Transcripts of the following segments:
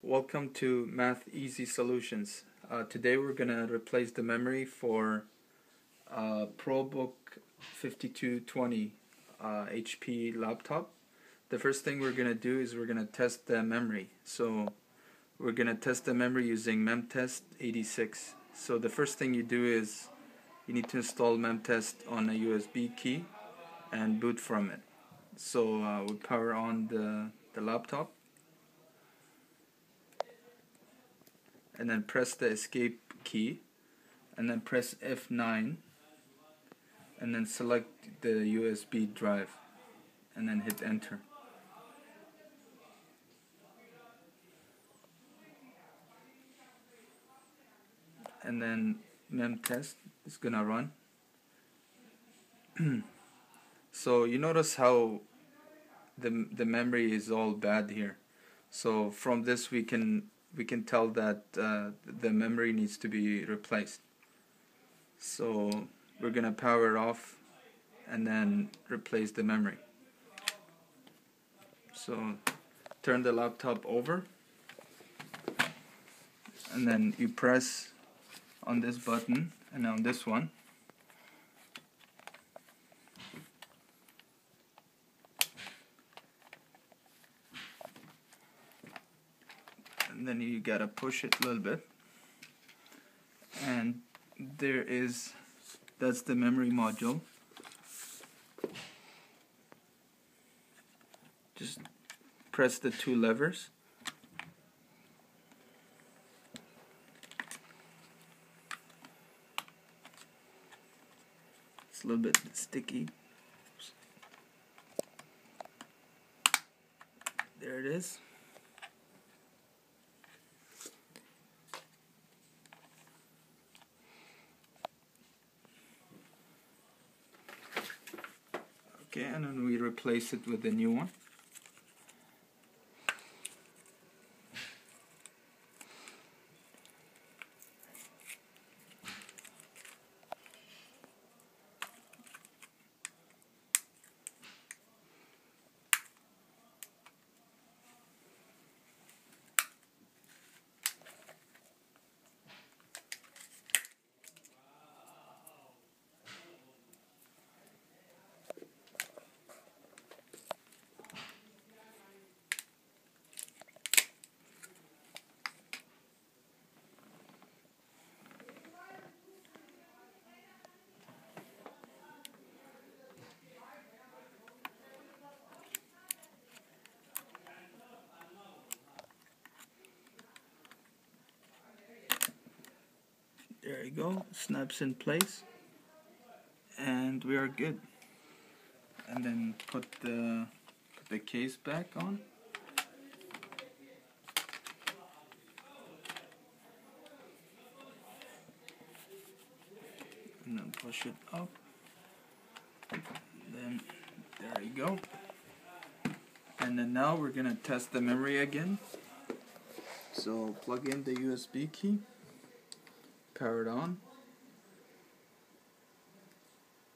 Welcome to Math Easy Solutions. Today we're going to replace the memory for Probook 5220 HP laptop. The first thing we're going to do is we're going to test the memory. So we're going to test the memory using Memtest 86. So the first thing you do is you need to install Memtest on a USB key and boot from it. So we power on the laptop. And then press the escape key and then press F9 and then select the USB drive and then hit enter. And then Memtest is gonna run. So you notice how the memory is all bad here. So from this we can tell that the memory needs to be replaced. So we're gonna power off and then replace the memory. So turn the laptop over and then you press on this button and on this one. And then you gotta push it a little bit, and that's the memory module. Just press the two levers. It's a little bit sticky. There it is. Okay, and then we replace it with the new one. There you go, snaps in place, and we are good. And then put the case back on. And then push it up. Then there you go. And then now we're gonna test the memory again. So plug in the USB key. Power it on.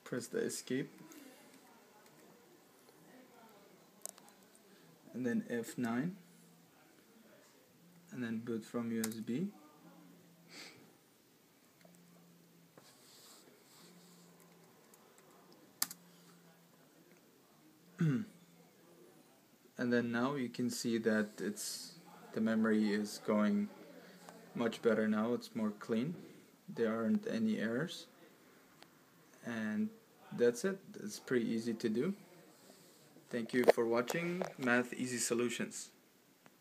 Press the escape. And then F9. And then boot from USB. And then now you can see that the memory is going much better now. It's more clean. There aren't any errors. And that's it. It's pretty easy to do. Thank you for watching Math Easy Solutions.